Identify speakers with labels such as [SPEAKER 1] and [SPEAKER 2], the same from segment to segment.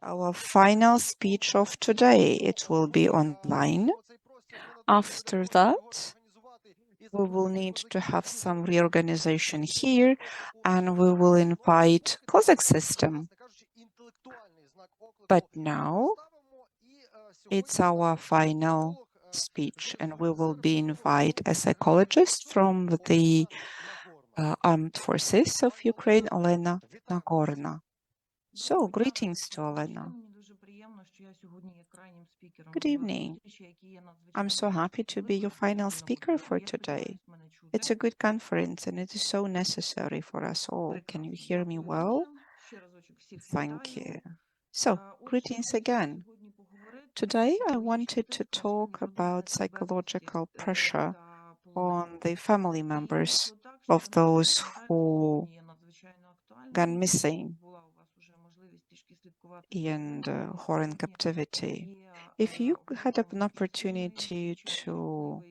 [SPEAKER 1] our final speech of today. It will be online. After that, we will need to have some reorganization here, and we will invite Cossack system. But now it's our final speech, and we will be invite a psychologist from the Armed Forces of Ukraine, Olena Nagorna. So, greetings to Olena. Good evening. I'm so happy to be your final speaker for today. It's a good conference and it is so necessary for us all. Can you hear me well? Thank you. So, greetings again. Today I wanted to talk about psychological pressure on the family members of those who gone missing and who are in captivity. If you had an opportunity to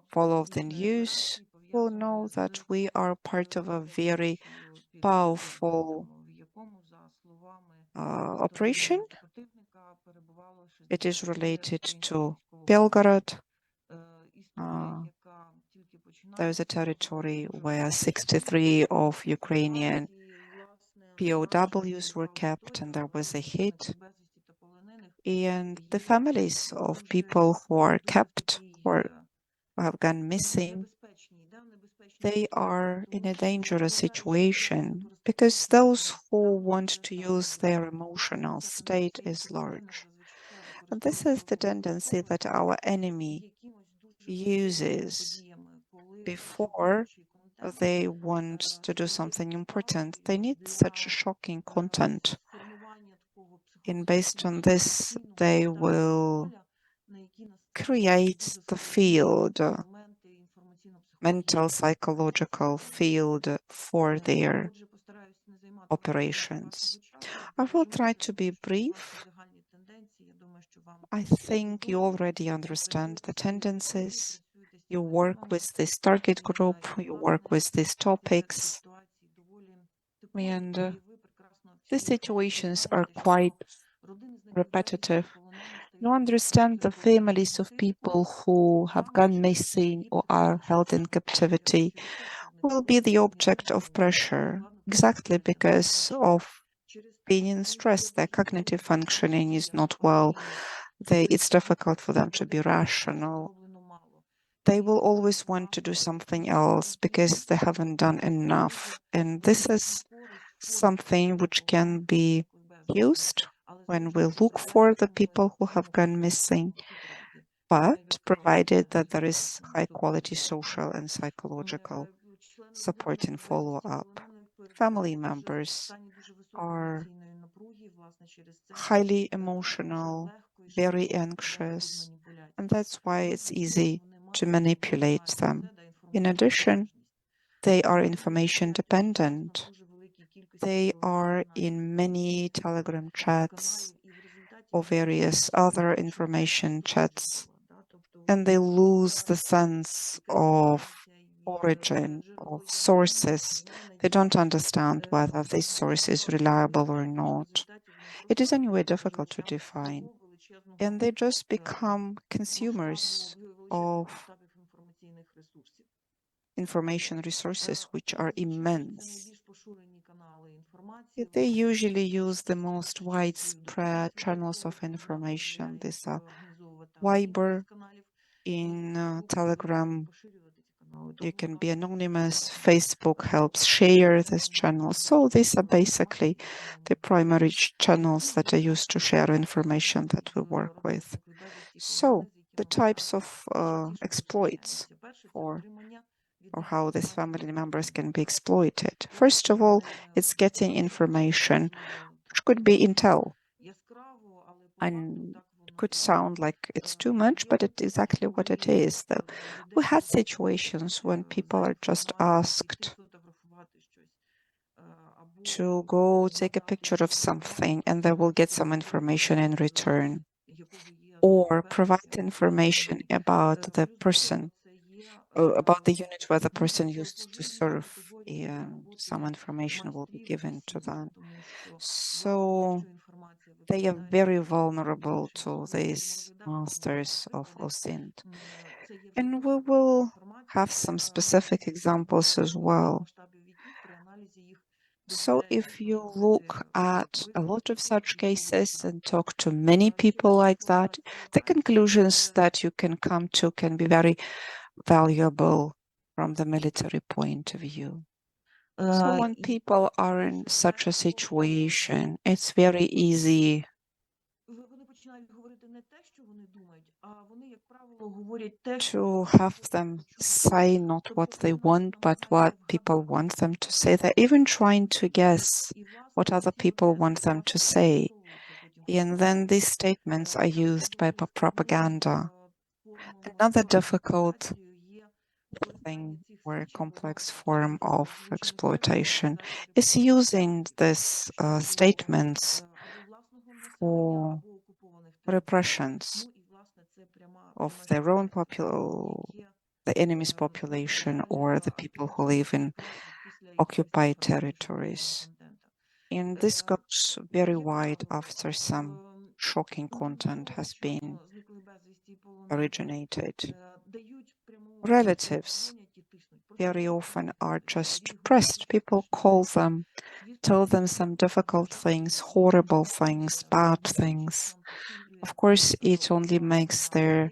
[SPEAKER 1] follow the news, you will know that we are part of a very powerful operation. It is related to Belgorod. There's a territory where 63 of Ukrainian POWs were kept, and there was a hit. And the families of people who are kept or who have gone missing, they are in a dangerous situation because those who want to use their emotional state is large. And this is the tendency that our enemy uses before they want to do something important. They need such shocking content. And based on this, they will create the field, mental, psychological field for their operations. I will try to be brief. I think you already understand the tendencies. You work with this target group, you work with these topics, and the situations are quite repetitive. You understand the families of people who have gone missing or are held in captivity will be the object of pressure, exactly because of being in stress. Their cognitive functioning is not well. It's difficult for them to be rational. They will always want to do something else because they haven't done enough. And this is something which can be used when we look for the people who have gone missing, but provided that there is high quality social and psychological support and follow-up. Family members are highly emotional, very anxious, and that's why it's easy to manipulate them. In addition, they are information dependent. They are in many Telegram chats or various other information chats, and they lose the sense of origin, of sources. They don't understand whether this source is reliable or not. It is anyway difficult to define. And they just become consumers of information resources, which are immense. They usually use the most widespread channels of information. These are Viber, in Telegram. You can be anonymous. Facebook helps share this channel. So these are basically the primary channels that are used to share information that we work with. So the types of exploits or how these family members can be exploited. First of all, it's getting information, which could be intel. And could sound like it's too much, but it's exactly what it is. Though we had situations when people are just asked to go take a picture of something and they will get some information in return, or provide information about the person, about the unit where the person used to serve, and some information will be given to them. So they are very vulnerable to these masters of OSINT. And we will have some specific examples as well. So if you look at a lot of such cases and talk to many people like that, the conclusions that you can come to can be very valuable from the military point of view. So when people are in such a situation, it's very easy to have them say not what they want, but what people want them to say. They're even trying to guess what other people want them to say. And then these statements are used by propaganda. Another difficult thing or complex form of exploitation is using these statements for repressions of their own the enemy's population or the people who live in occupied territories. And this goes very wide after some shocking content has been originated. Relatives very often are just pressed. People call them, tell them some difficult things, horrible things, bad things. Of course, it only makes their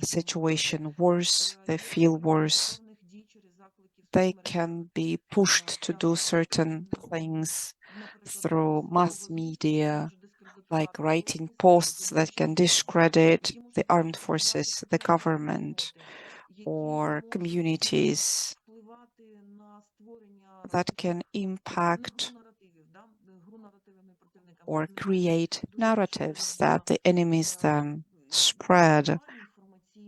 [SPEAKER 1] situation worse. They feel worse. They can be pushed to do certain things through mass media, like writing posts that can discredit the armed forces, the government, or communities that can impact or create narratives that the enemies then spread.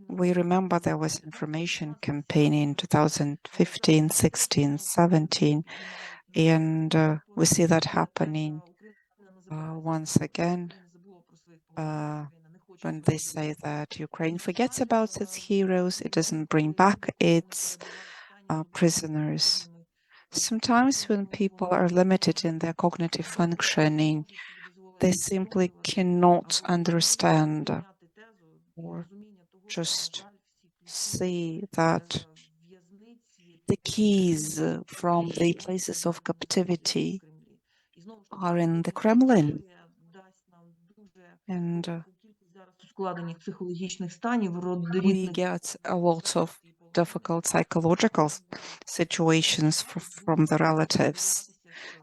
[SPEAKER 1] We remember there was information campaign in 2015, 16, 17, and we see that happening once again when they say that Ukraine forgets about its heroes, it doesn't bring back its prisoners. Sometimes when people are limited in their cognitive functioning, they simply cannot understand or just see that the keys from the places of captivity are in the Kremlin. And we get a lot of difficult psychological situations from the relatives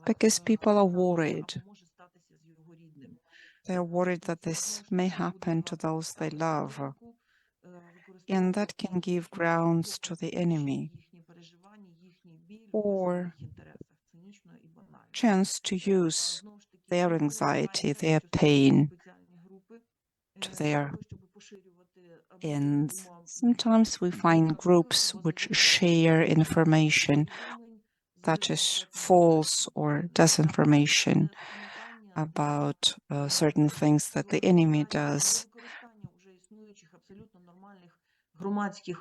[SPEAKER 1] because people are worried. They are worried that this may happen to those they love, and that can give grounds to the enemy or chance to use their anxiety, their pain to their ends. Sometimes we find groups which share information that is false or disinformation about certain things that the enemy does.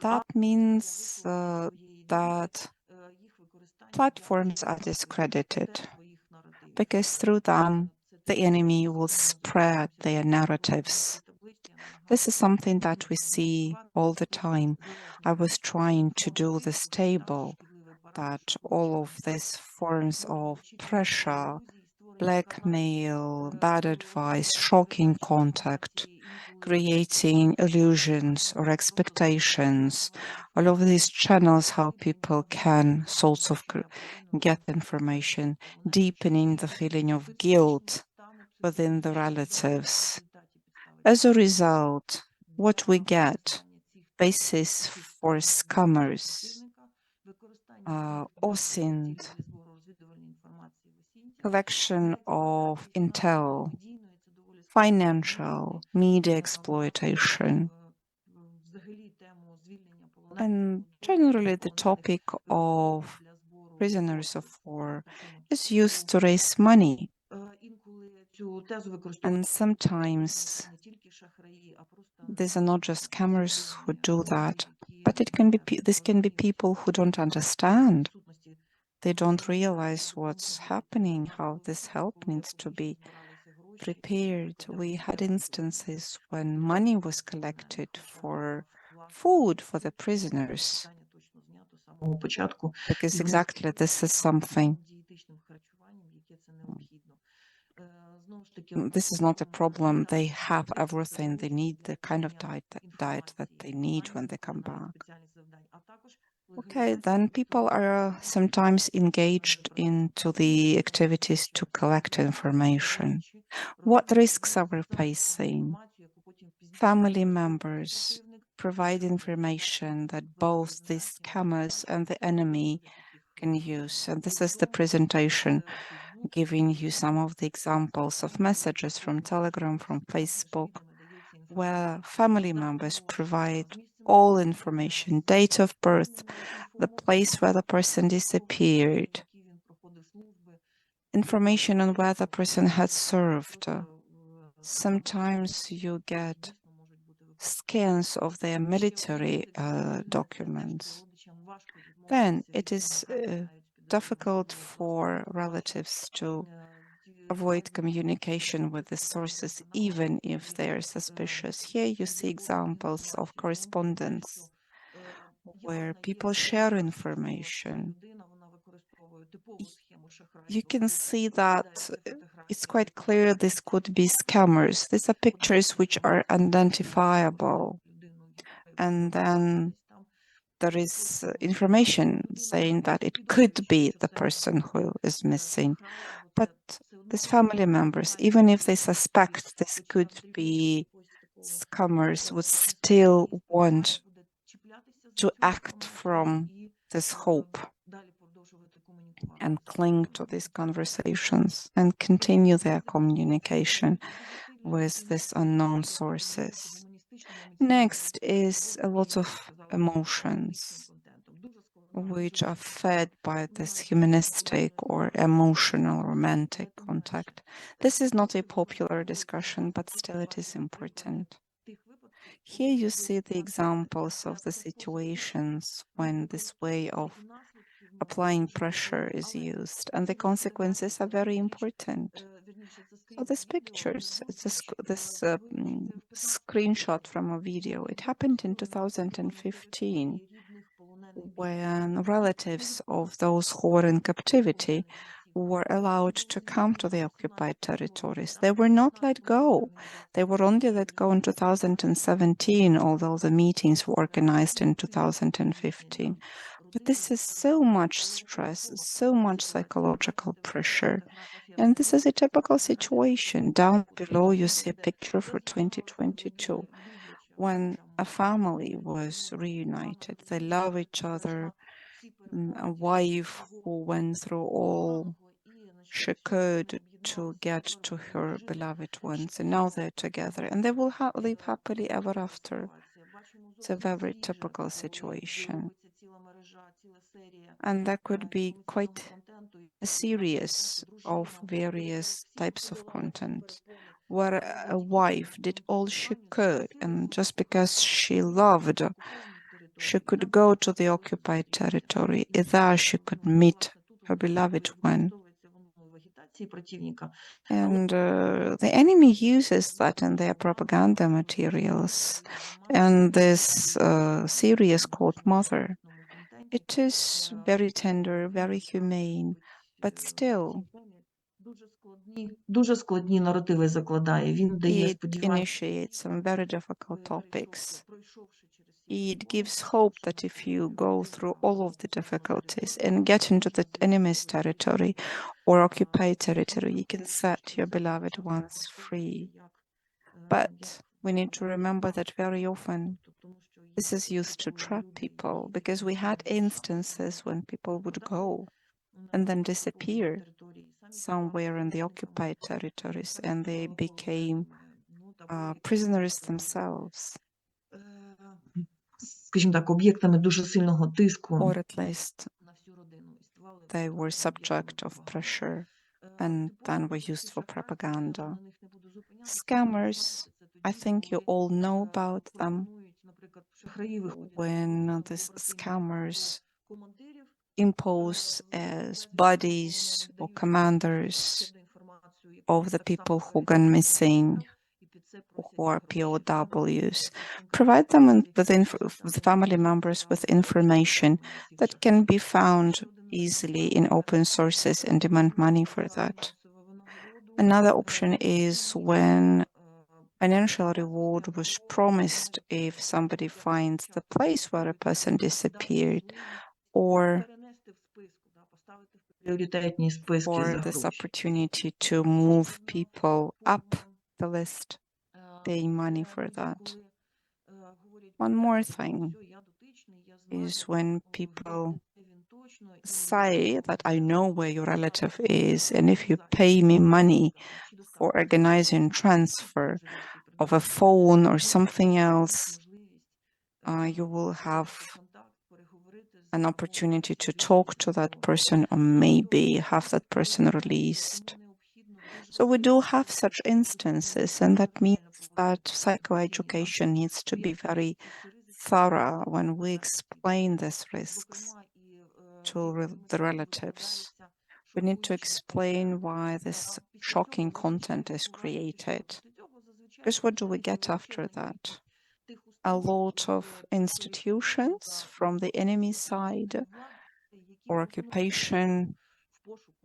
[SPEAKER 1] That means that platforms are discredited because through them the enemy will spread their narratives. This is something that we see all the time. I was trying to do this table that all of these forms of pressure, blackmail, bad advice, shocking contact, creating illusions or expectations, all of these channels, how people can sort of get information, deepening the feeling of guilt within the relatives. As a result, what we get, basis for scammers, OSINT, collection of intel, financial, media exploitation, and generally the topic of prisoners of war is used to raise money. And sometimes these are not just scammers who do that, but this can be people who don't understand. They don't realize what's happening, how this help needs to be prepared. We had instances when money was collected for food for the prisoners, because exactly this is something. This is not a problem. They have everything they need, the kind of diet that they need when they come back. Okay, then people are sometimes engaged into the activities to collect information. What risks are we facing? Family members provide information that both the scammers and the enemy can use. And this is the presentation giving you some of the examples of messages from Telegram, from Facebook, where family members provide all information, date of birth, the place where the person disappeared, information on where the person had served. Sometimes you get scans of their military documents. Then it is difficult for relatives to avoid communication with the sources, even if they are suspicious. Here you see examples of correspondence where people share information. You can see that it's quite clear this could be scammers. These are pictures which are identifiable. And then there is information saying that it could be the person who is missing. But these family members, even if they suspect this could be scammers, would still want to act from this hope and cling to these conversations and continue their communication with these unknown sources. Next is a lot of emotions, which are fed by this humanistic or emotional romantic contact. This is not a popular discussion, but still it is important. Here you see the examples of the situations when this way of applying pressure is used, and the consequences are very important. So these pictures, it's this screenshot from a video. It happened in 2015 when relatives of those who were in captivity were allowed to come to the occupied territories. They were not let go. They were only let go in 2017, although the meetings were organized in 2015. But this is so much stress, so much psychological pressure. And this is a typical situation. Down below, you see a picture for 2022 when a family was reunited. They love each other. A wife who went through all she could to get to her beloved ones, and now they're together, and they will live happily ever after. It's a very typical situation. And that could be quite a series of various types of content where a wife did all she could, and just because she loved, she could go to the occupied territory. There she could meet her beloved one. And the enemy uses that in their propaganda materials. And this series called Mother, it is very tender, very humane, but still it initiates some very difficult topics. It gives hope that if you go through all of the difficulties and get into the enemy's territory or occupied territory, you can set your beloved ones free. But we need to remember that very often this is used to trap people, because we had instances when people would go and then disappear somewhere in the occupied territories, and they became prisoners themselves. Or at least they were subject of pressure and then were used for propaganda. Scammers, I think you all know about them. When these scammers impose as bodies or commanders of the people who gone missing, who are POWs. Provide them with the family members with information that can be found easily in open sources and demand money for that. Another option is when financial reward was promised if somebody finds the place where a person disappeared, or for this opportunity to move people up the list, pay money for that. One more thing is when people say that I know where your relative is, and if you pay me money for organizing transfer of a phone or something else, you will have an opportunity to talk to that person or maybe have that person released. So we do have such instances, and that means that psychoeducation needs to be very thorough when we explain these risks to the relatives. We need to explain why this shocking content is created. Because what do we get after that? A lot of institutions from the enemy side or occupation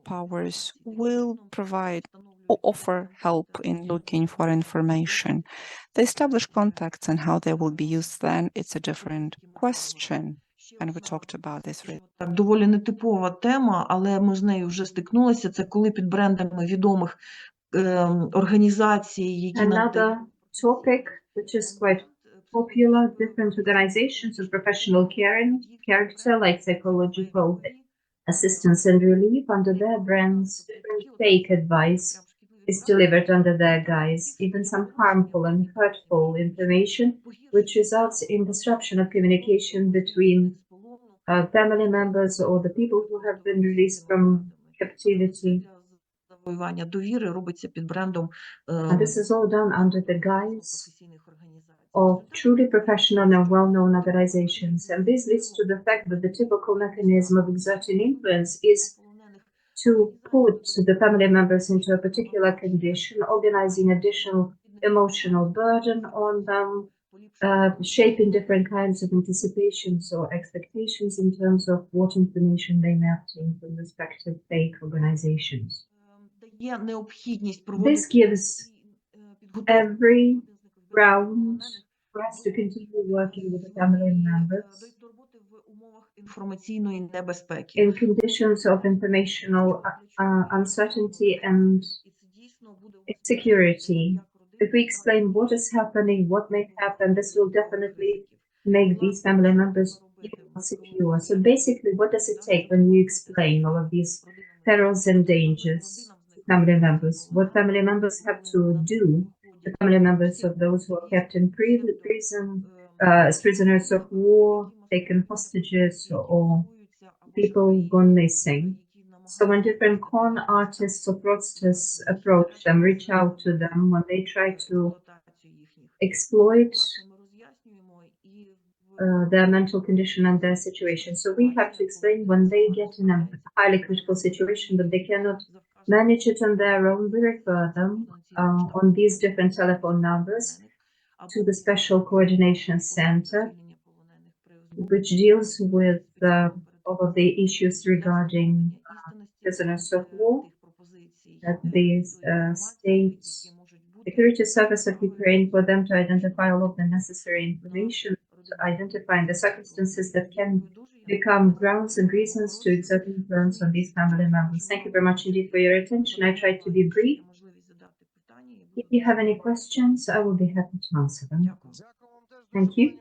[SPEAKER 1] powers will provide or offer help in looking for information. The established contacts and how they will be used then, it's a different question. And we talked about this.
[SPEAKER 2] Так, доволі нетипова тема, але ми з нею вже стикнулися. Це коли під брендами відомих організацій, які
[SPEAKER 3] Another topic which is quite popular, different organizations of professional character like psychological assistance and relief under their brands, different fake advice is delivered under their guise, even some harmful and hurtful information, which results in disruption of communication between family members or the people who have been released from captivity. And this is all done under the guise of truly professional and well-known organizations. And this leads to the fact that the typical mechanism of exerting influence is to put the family members into a particular condition, organizing additional emotional burden on them, shaping different kinds of anticipations or expectations in terms of what information they may obtain from respective fake organizations. This gives every ground for us to continue working with the family members in conditions of informational uncertainty and insecurity. If we explain what is happening, what may happen, this will definitely make these family members feel secure. So basically, what does it take when you explain all of these perils and dangers to family members? What family members have to do, the family members of those who are kept in prison, as prisoners of war, taken hostages, or people gone missing. So when different con artists or fraudsters approach them, reach out to them, when they try to exploit their mental condition and their situation. So we have to explain when they get in a highly critical situation that they cannot manage it on their own, we refer them on these different telephone numbers to the Special Coordination Center, which deals with all of the issues regarding prisoners of war, that the State Security Service of Ukraine, for them to identify all of the necessary information, to identify the circumstances that can become grounds and reasons to exert influence on these family members. Thank you very much indeed for your attention. I tried to be brief. If you have any questions, I will be happy to answer them. Thank you.